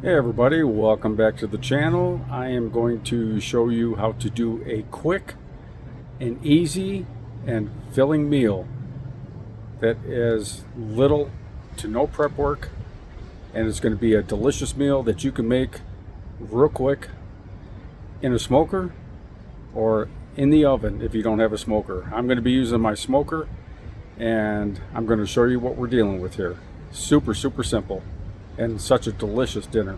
Hey everybody, welcome back to the channel. I am going to show you how to do a quick and easy and filling meal that is little to no prep work, and it's going to be a delicious meal that you can make real quick in a smoker or in the oven if you don't have a smoker. I'm going to be using my smoker, and I'm going to show you what we're dealing with here. Super simple and such a delicious dinner.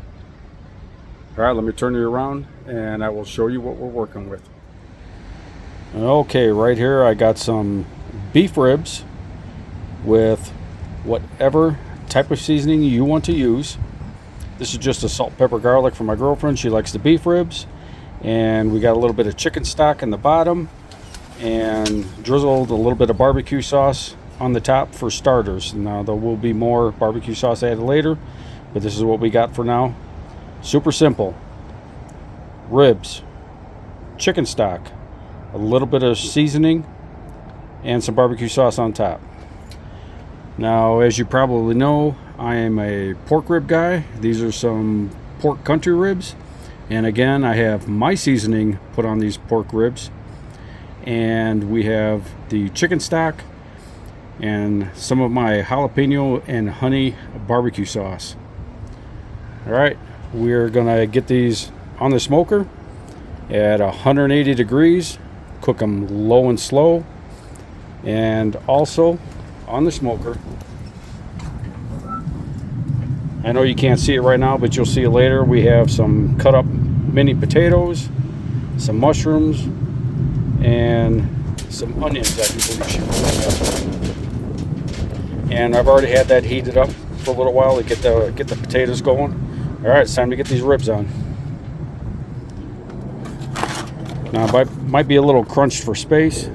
All right, let me turn you around and I will show you what we're working with. Okay, right here I got some beef ribs with whatever type of seasoning you want to use. This is just a salt, pepper, garlic for my girlfriend. She likes the beef ribs. And we got a little bit of chicken stock in the bottom and drizzled a little bit of barbecue sauce on the top for starters. Now there will be more barbecue sauce added later, but this is what we got for now. Super simple. Ribs, chicken stock, a little bit of seasoning, and some barbecue sauce on top. Now, as you probably know, I am a pork rib guy. These are some pork country ribs. And again, I have my seasoning put on these pork ribs. And we have the chicken stock and some of my jalapeno and honey barbecue sauce. All right, we're gonna get these on the smoker at 180 degrees, cook them low and slow, and also on the smoker. I know you can't see it right now, but you'll see it later. We have some cut up mini potatoes, some mushrooms, and some onions that you believe should be. And I've already had that heated up for a little while to get the potatoes going. All right, it's time to get these ribs on. Now, it might be a little crunched for space, so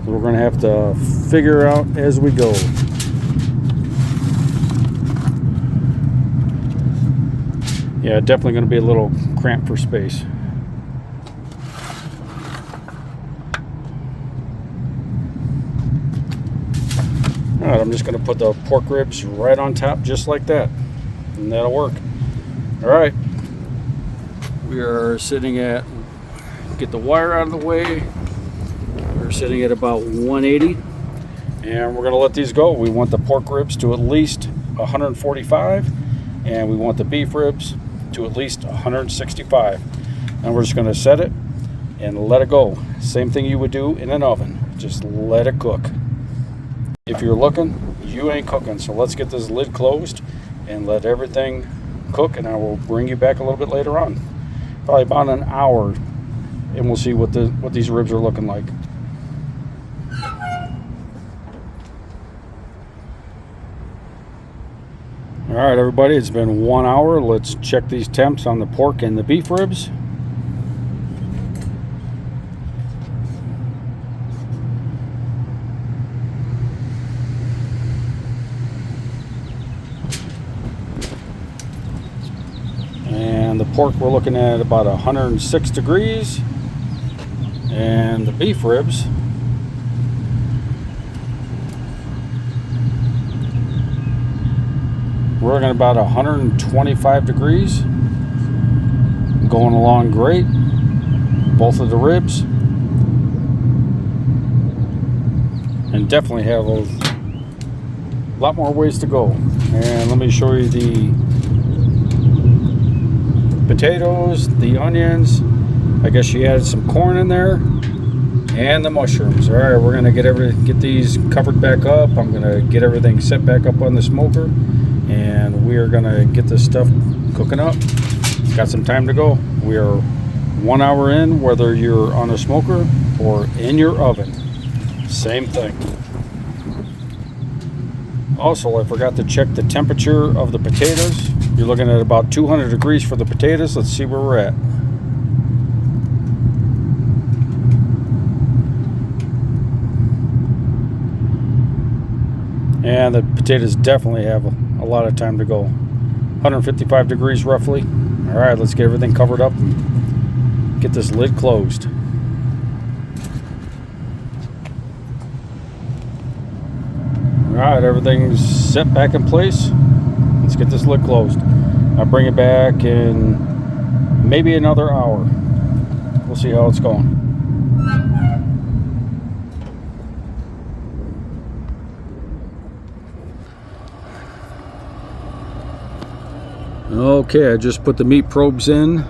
we're going to have to figure out as we go. Yeah, definitely going to be a little cramped for space. All right, I'm just going to put the pork ribs right on top just like that, and that'll work. All right, we are sitting at, get the wire out of the way, we're sitting at about 180, and we're going to let these go. We want the pork ribs to at least 145, and we want the beef ribs to at least 165. And we're just going to set it and let it go. Same thing you would do in an oven. Just let it cook. If you're looking, you ain't cooking. So let's get this lid closed and let everything cook, and I will bring you back a little bit later on. Probably about an hour, and we'll see what these ribs are looking like. All right, everybody, it's been 1 hour. Let's check these temps on the pork and the beef ribs. And the pork, we're looking at about 106 degrees. And the beef ribs, we're looking at about 125 degrees. Going along great. Both of the ribs. And definitely have a lot more ways to go. And let me show you the potatoes, the onions. I guess she added some corn in there, and the mushrooms. All right, we're gonna get these covered back up. I'm gonna get everything set back up on the smoker, and we are gonna get this stuff cooking up. Got some time to go. We are 1 hour in, whether you're on a smoker or in your oven. Same thing. Also, I forgot to check the temperature of the potatoes. You're looking at about 200 degrees for the potatoes. Let's see where we're at. And the potatoes definitely have a lot of time to go. 155 degrees roughly. All right, let's get everything covered up and get this lid closed. All right, everything's set back in place. Let's get this lid closed. I'll bring it back in maybe another hour. We'll see how it's going. Okay, I just put the meat probes in,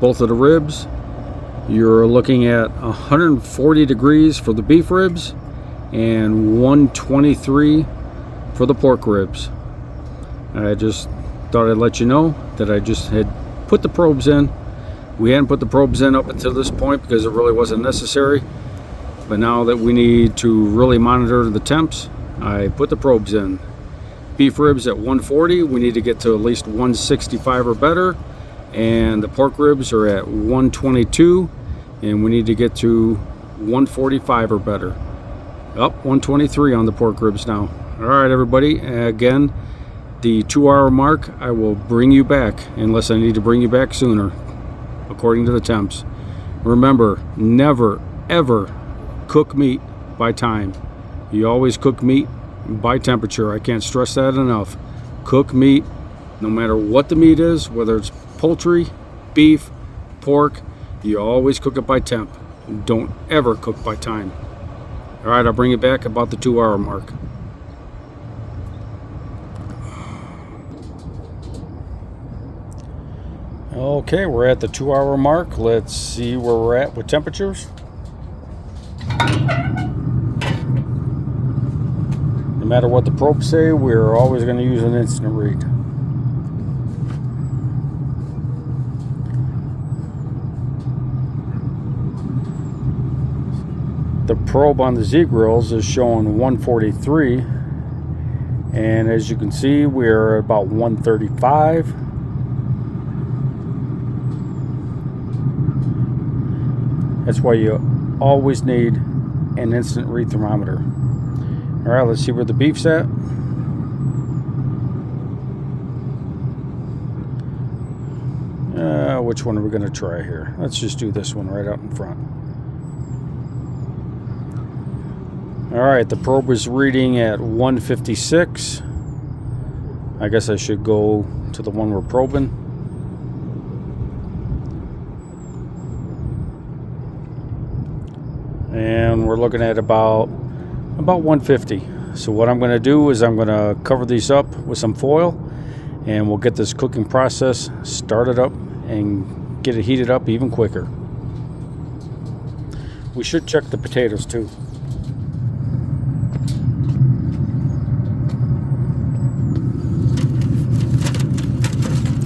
both of the ribs. You're looking at 140 degrees for the beef ribs and 123 for the pork ribs. I just thought I'd let you know that I just had put the probes in. We hadn't put the probes in up until this point because it really wasn't necessary. But now that we need to really monitor the temps, I put the probes in. Beef ribs at 140, we need to get to at least 165 or better. And the pork ribs are at 122, and we need to get to 145 or better. Up 123 on the pork ribs now. All right, everybody. Again, the 2-hour mark, I will bring you back unless I need to bring you back sooner, according to the temps. Remember, never, ever cook meat by time. You always cook meat by temperature. I can't stress that enough. Cook meat, no matter what the meat is, whether it's poultry, beef, pork, you always cook it by temp. Don't ever cook by time. All right, I'll bring it back about the 2-hour mark. Okay, we're at the 2-hour mark. Let's see where we're at with temperatures. No matter what the probes say, we're always going to use an instant read. The probe on the Z-Grills is showing 143, and as you can see, we're at about 135. That's why you always need an instant read thermometer. All right, let's see where the beef's at. Which one are we going to try here? Let's just do this one right out in front. All right, the probe was reading at 156. I guess I should go to the one we're probing. And we're looking at about 150. So what I'm going to do is I'm going to cover these up with some foil, and we'll get this cooking process started up and get it heated up even quicker. We should check the potatoes too.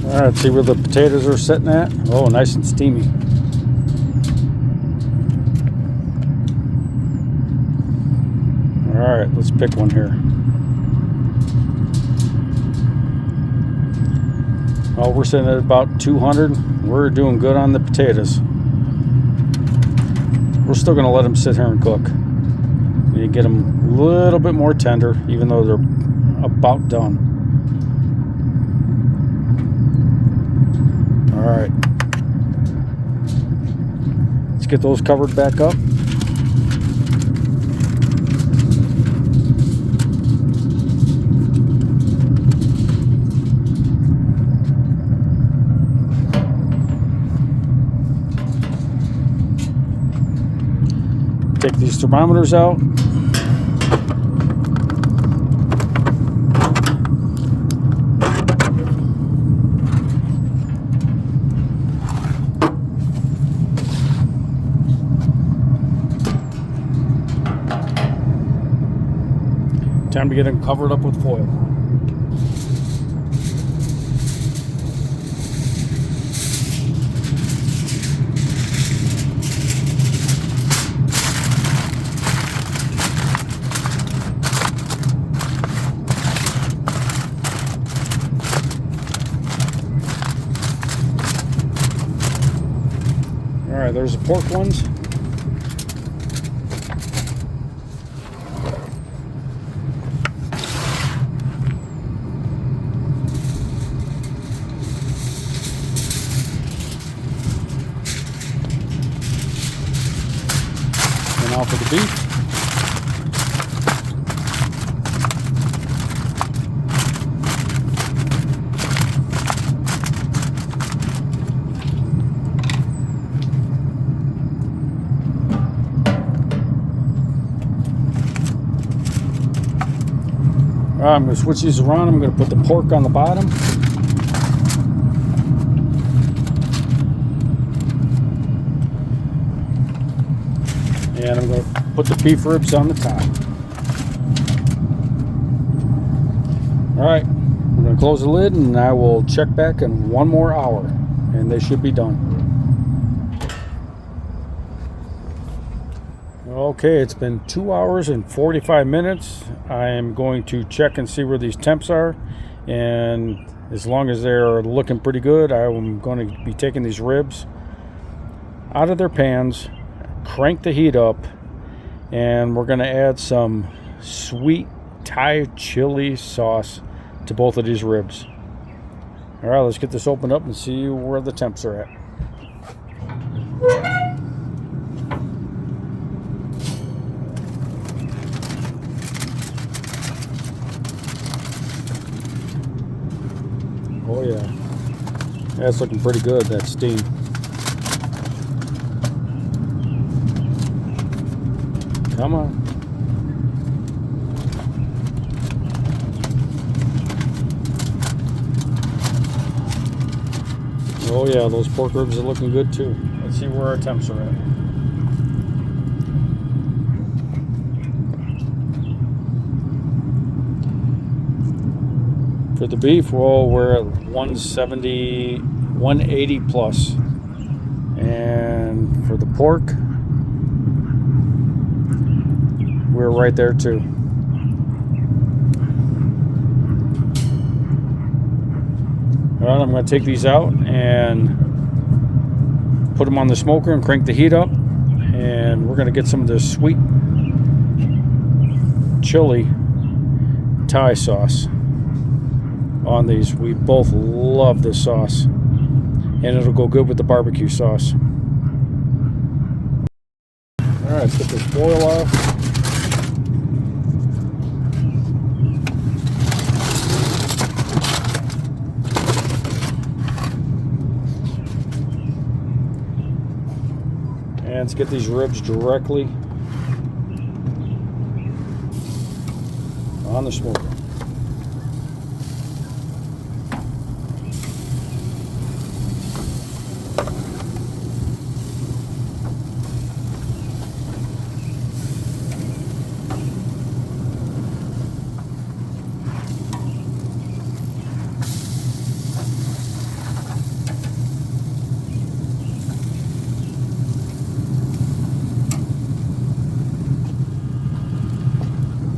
All right, let's see where the potatoes are sitting at. Oh, nice and steamy. All right, let's pick one here. Oh, we're sitting at about 200. We're doing good on the potatoes. We're still going to let them sit here and cook. You get them a little bit more tender, even though they're about done. All right. Let's get those covered back up. Take these thermometers out. Time to get them covered up with foil. All right, there's the pork ones. And now for the beef. I'm going to switch these around. I'm going to put the pork on the bottom. And I'm going to put the beef ribs on the top. Alright, I'm going to close the lid and I will check back in 1 more hour. And they should be done. Okay, it's been 2 hours and 45 minutes. I am going to check and see where these temps are. And as long as they're looking pretty good, I'm going to be taking these ribs out of their pans, crank the heat up, and we're going to add some sweet Thai chili sauce to both of these ribs. All right, let's get this opened up and see where the temps are at. Oh yeah, that's looking pretty good, that steam. Come on. Oh yeah, those pork ribs are looking good too. Let's see where our temps are at. For the beef, well, we're at 170, 180 plus. And for the pork, we're right there too. All right, I'm going to take these out and put them on the smoker and crank the heat up. And we're going to get some of this sweet chili Thai sauce on these. We both love this sauce, and it'll go good with the barbecue sauce. All right, let's get this foil off. And let's get these ribs directly on the smoker.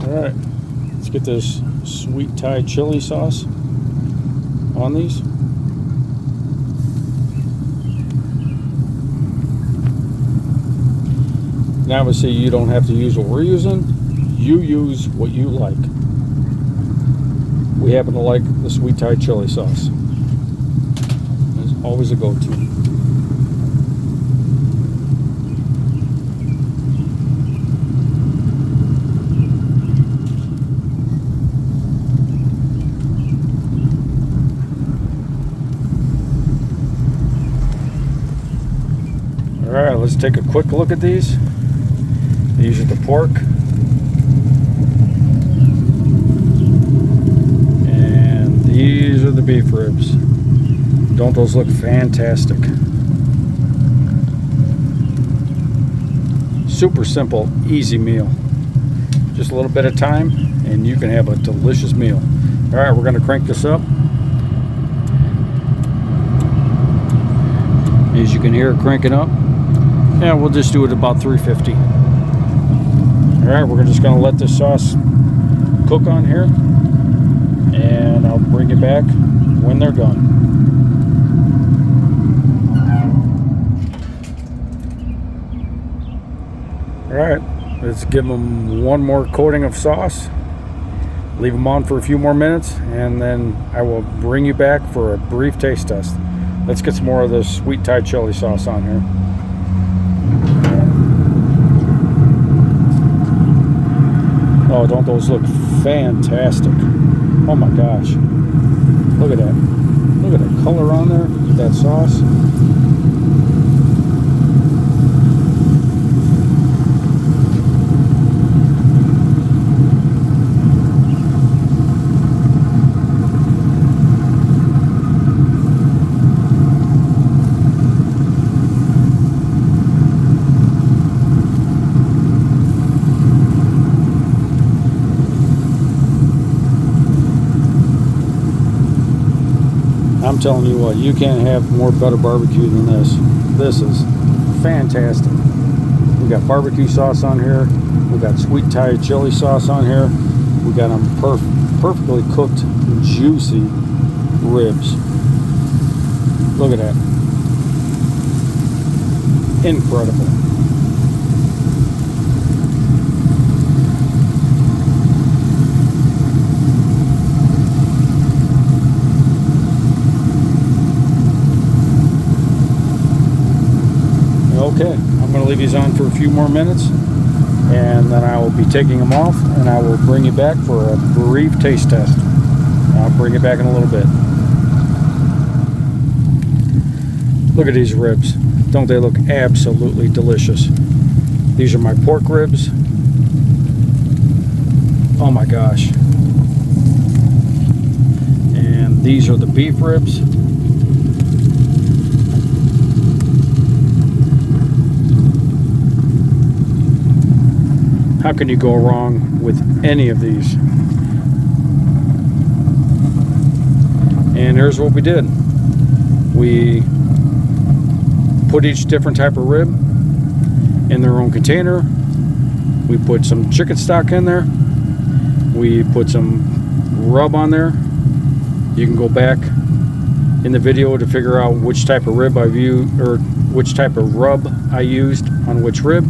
Alright, let's get this sweet Thai chili sauce on these. Now obviously you don't have to use what we're using. You use what you like. We happen to like the sweet Thai chili sauce. It's always a go-to. Alright, let's take a quick look at these. These are the pork. And these are the beef ribs. Don't those look fantastic? Super simple, easy meal. Just a little bit of time and you can have a delicious meal. Alright, we're going to crank this up. As you can hear it cranking up. Yeah, we'll just do it about 350. Alright, we're just going to let this sauce cook on here. And I'll bring it back when they're done. Alright, let's give them one more coating of sauce. Leave them on for a few more minutes. And then I will bring you back for a brief taste test. Let's get some more of this sweet Thai chili sauce on here. Oh, don't those look fantastic? Oh my gosh. Look at that. Look at the color on there. That sauce. telling you what, you can't have more better barbecue than this. This is fantastic. We got barbecue sauce on here. We got sweet Thai chili sauce on here. We got them perfectly cooked, juicy ribs. Look at that. Incredible. Okay, I'm going to leave these on for a few more minutes, and then I will be taking them off, and I will bring you back for a brief taste test. I'll bring it back in a little bit. Look at these ribs. Don't they look absolutely delicious? These are my pork ribs. Oh my gosh. And these are the beef ribs. How can you go wrong with any of these? And here's what we did. We put each different type of rib in their own container. We put some chicken stock in there. We put some rub on there. You can go back in the video to figure out which type of rib I've used, or which type of rub I used on which rib.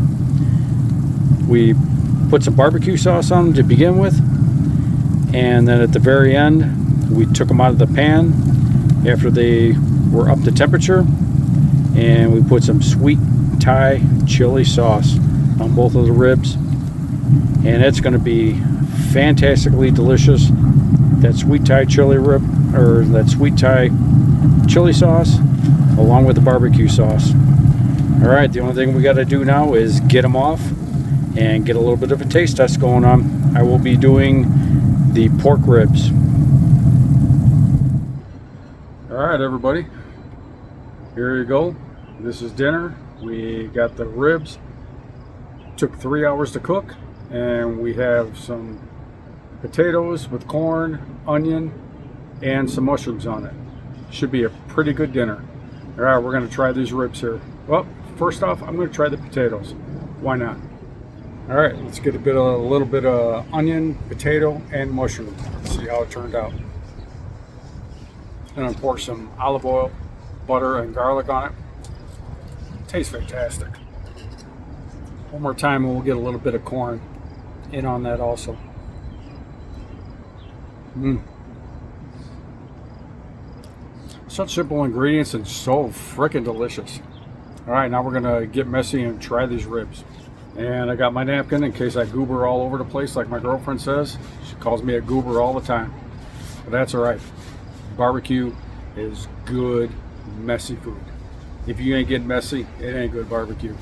We put some barbecue sauce on them to begin with, and then at the very end we took them out of the pan after they were up to temperature, and we put some sweet Thai chili sauce on both of the ribs, and it's going to be fantastically delicious. That sweet Thai chili rib, or that sweet Thai chili sauce, along with the barbecue sauce. All right, the only thing we got to do now is get them off and get a little bit of a taste test going on. I will be doing the pork ribs. All right, everybody, here you go. This is dinner. We got the ribs. Took 3 hours to cook, and we have some potatoes with corn, onion, and some mushrooms on it. Should be a pretty good dinner. All right, we're going to try these ribs here. Well, first off, I'm going to try the potatoes. Why not? All right, let's get a little bit of onion, potato, and mushroom. Let's see how it turned out. And I'll pour some olive oil, butter, and garlic on it. Tastes fantastic. One more time, and we'll get a little bit of corn in on that also. Such simple ingredients and so freaking delicious. All right, now we're gonna get messy and try these ribs. And I got my napkin in case I goober all over the place like my girlfriend says. She calls me a goober all the time. But that's all right. Barbecue is good, messy food. If you ain't getting messy, it ain't good barbecue.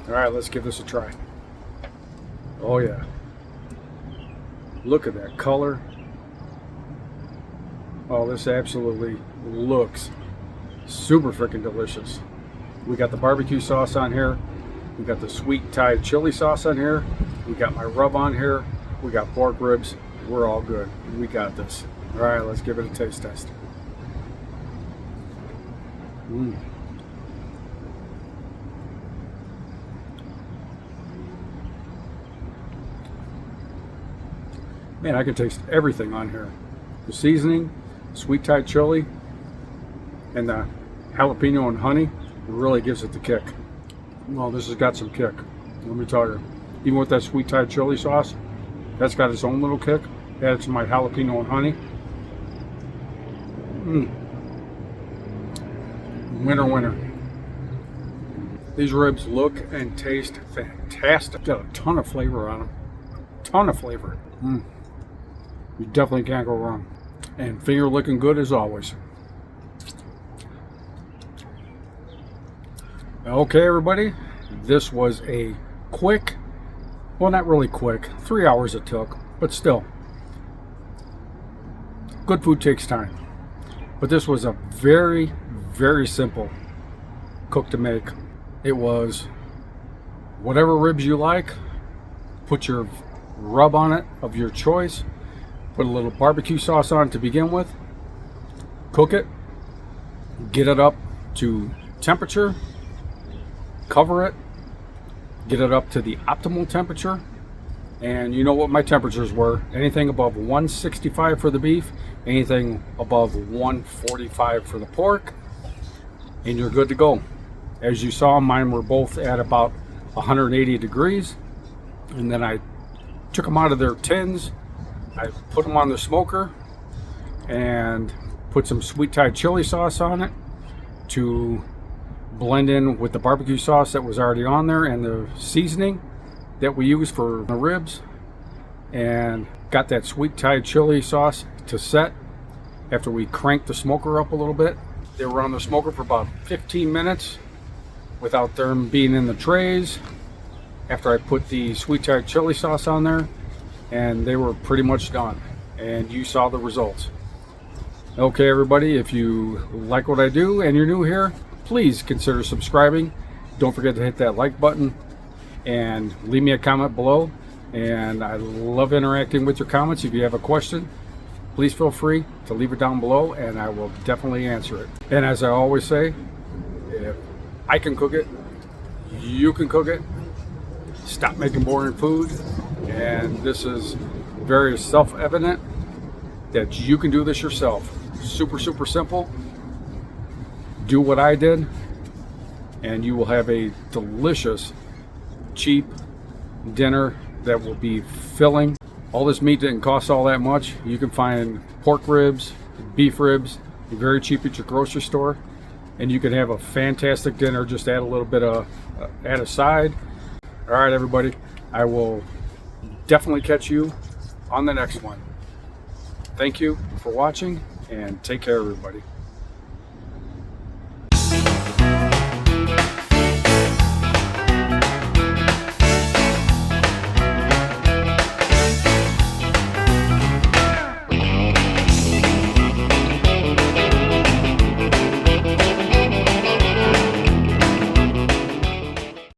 All right, let's give this a try. Oh yeah. Look at that color. Oh, this absolutely looks super freaking delicious. We got the barbecue sauce on here. We got the sweet Thai chili sauce on here. We got my rub on here. We got pork ribs. We're all good. We got this. All right, let's give it a taste test. Man, I can taste everything on here. The seasoning, sweet Thai chili, and the jalapeno and honey really gives it the kick. Well, this has got some kick, let me tell you. Even with that sweet Thai chili sauce, that's got its own little kick. Added to my jalapeno and honey. Winner, winner. These ribs look and taste fantastic. Got a ton of flavor on them. Ton of flavor. You definitely can't go wrong. And finger looking good as always. Okay, everybody, this was a quick, well, not really quick, 3 hours it took, but still, good food takes time. But this was a very, very simple cook to make. It was whatever ribs you like, put your rub on it of your choice, put a little barbecue sauce on it to begin with, cook it, get it up to temperature, cover it, get it up to the optimal temperature. And you know what my temperatures were. Anything above 165 for the beef, anything above 145 for the pork, and you're good to go. As you saw, mine were both at about 180 degrees. And then I took them out of their tins. I put them on the smoker and put some sweet Thai chili sauce on it to blend in with the barbecue sauce that was already on there and the seasoning that we use for the ribs, and got that sweet Thai chili sauce to set after we cranked the smoker up a little bit. They were on the smoker for about 15 minutes without them being in the trays after I put the sweet Thai chili sauce on there, and they were pretty much done, and you saw the results. Okay, everybody, if you like what I do and you're new here, please consider subscribing. Don't forget to hit that like button and leave me a comment below. And I love interacting with your comments. If you have a question, please feel free to leave it down below and I will definitely answer it. And as I always say, if I can cook it, you can cook it. Stop making boring food. And this is very self-evident that you can do this yourself. Super, super simple. Do what I did and you will have a delicious, cheap dinner that will be filling. All this meat didn't cost all that much. You can find pork ribs, beef ribs, very cheap at your grocery store, and you can have a fantastic dinner. Just add a little bit of add a side. All right, everybody, I will definitely catch you on the next one. Thank you for watching and take care, everybody.